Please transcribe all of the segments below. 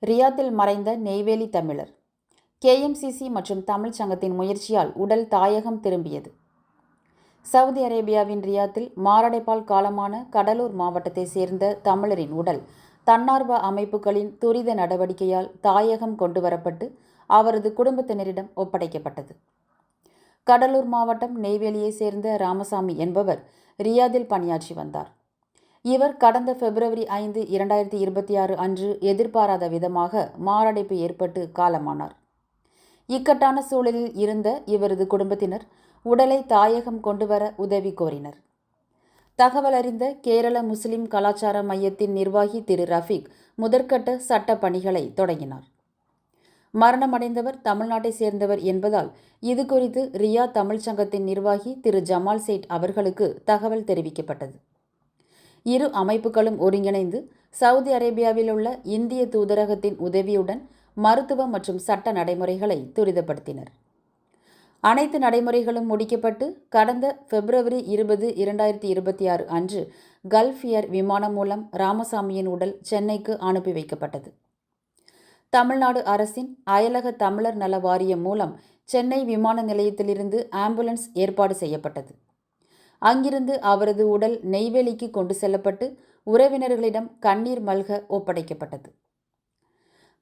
ரியாத்தில் மறைந்த நெய்வேலி தமிழர். KMCC மற்றும் தமிழ்ச் சங்கத்தின் முயற்சியால் உடல் தாயகம் திரும்பியது. சவுதி அரேபியாவின் ரியாத்தில் மாரடைப்பால் காலமான கடலூர் மாவட்டத்தை சேர்ந்த தமிழரின் உடல் தன்னார்வ அமைப்புகளின் துரித நடவடிக்கையால் தாயகம் கொண்டுவரப்பட்டு அவரது குடும்பத்தினரிடம் ஒப்படைக்கப்பட்டது. கடலூர் மாவட்டம் நெய்வேலியை சேர்ந்த ராமசாமி என்பவர் ரியாதில் பணியாற்றி வந்தார். இவர் கடந்த February 5, 2026 அன்று எதிர்பாராத விதமாக மாரடைப்பு ஏற்பட்டு காலமானார். இக்கட்டான சூழலில் இருந்த இவரது குடும்பத்தினர் உடலை தாயகம் கொண்டுவர உதவி கோரினர். தகவல் அறிந்த கேரள முஸ்லிம் கலாச்சார மையத்தின் நிர்வாகி திரு ரஃபீக் முதற்கட்ட சட்ட பணிகளை தொடங்கினார். மரணமடைந்தவர் தமிழ்நாட்டை சேர்ந்தவர் என்பதால் இது குறித்து ரியாத் தமிழ்ச் சங்கத்தின் நிர்வாகி திரு ஜமால் சேட் அவர்களுக்கு தகவல் தெரிவிக்கப்பட்டது. இரு அமைப்புகளும் ஒருங்கிணைந்து சவுதி அரேபியாவில் உள்ள இந்திய தூதரகத்தின் உதவியுடன் மருத்துவ மற்றும் சட்ட நடைமுறைகளை துரிதப்படுத்தினர். அனைத்து நடைமுறைகளும் முடிக்கப்பட்டு கடந்த February 20, 2026 அன்று கல்ஃப் ஏர் விமானம் மூலம் ராமசாமியின் உடல் சென்னைக்கு அனுப்பி வைக்கப்பட்டது. தமிழ்நாடு அரசின் அயலக தமிழர் நல வாரியம் மூலம் சென்னை விமான நிலையத்திலிருந்து ஆம்புலன்ஸ் ஏற்பாடு செய்யப்பட்டது. அங்கிருந்து அவரது உடல் நெய்வேலிக்கு கொண்டு செல்லப்பட்டு உறவினர்களிடம் கண்ணீர் மல்க ஒப்படைக்கப்பட்டது.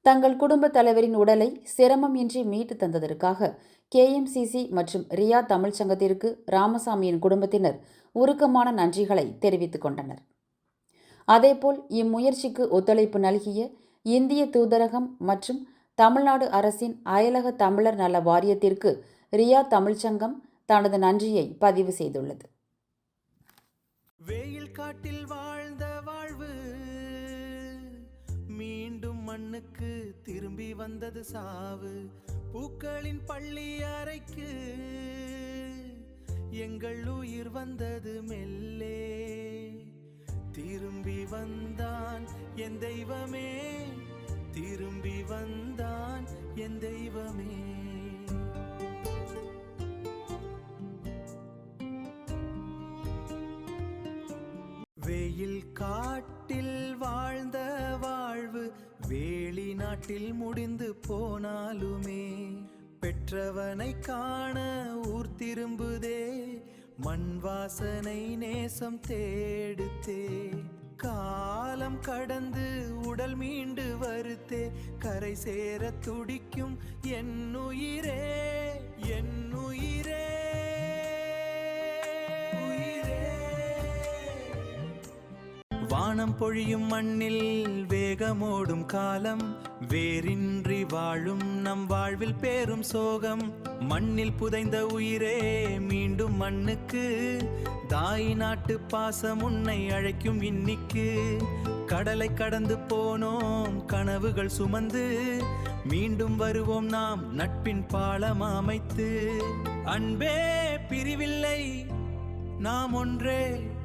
தங்கள் குடும்ப தலைவரின் உடலை சிரமம் இன்றி மீட்டு தந்ததற்காக KMCC மற்றும் ரியாத் தமிழ்ச் சங்கத்திற்கு ராமசாமியின் குடும்பத்தினர் உருக்கமான நன்றிகளை தெரிவித்துக் கொண்டனர். அதேபோல் இம்முயற்சிக்கு ஒத்துழைப்பு நல்கிய இந்திய தூதரகம் மற்றும் தமிழ்நாடு அரசின் அயலக தமிழர் நல வாரியத்திற்கு ரியாத் தமிழ்ச் சங்கம் தனது நன்றியை பதிவு செய்துள்ளது. வெயில் காட்டில் வாழ்ந்த வாழ்வு மீண்டும் மண்ணுக்கு திரும்பி வந்தது சாவு. பூக்களின் பள்ளி அறைக்கு எங்கள் உயிர் வந்தது மெல்லே. திரும்பி வந்தான் என் தெய்வமே, திரும்பி வந்தான் என் தெய்வமே. வெயில் காட்டில் வாழ்ந்த வாழ்வு வேலி நாட்டில் முடிந்து போனாலுமே பெற்றவனை காண ஊர் திரும்புதே. மண் வாசனை நேசம் தேடுத்தே. காலம் கடந்து உடல் மீண்டு வருத்தே. கரை சேர துடிக்கும் என் உயிரே, என் உயிரே. வானம் பொழியும் மண்ணில் வேகமோடும் காலம். வேரின்றி வாழும் நம் வாழ்வில் பேரும் சோகம். மண்ணில் புதைந்த உயிரே மீண்டும் மண்ணுக்கு. தாய் நாட்டு பாசம் உன்னை அழைக்கும் இன்னிக்கு. கடலை கடந்து போனோம் கனவுகள் சுமந்து. மீண்டும் வருவோம் நாம் நட்பின் பாலம் அமைத்து. அன்பே பிரிவில்லை நாம் ஒன்றே.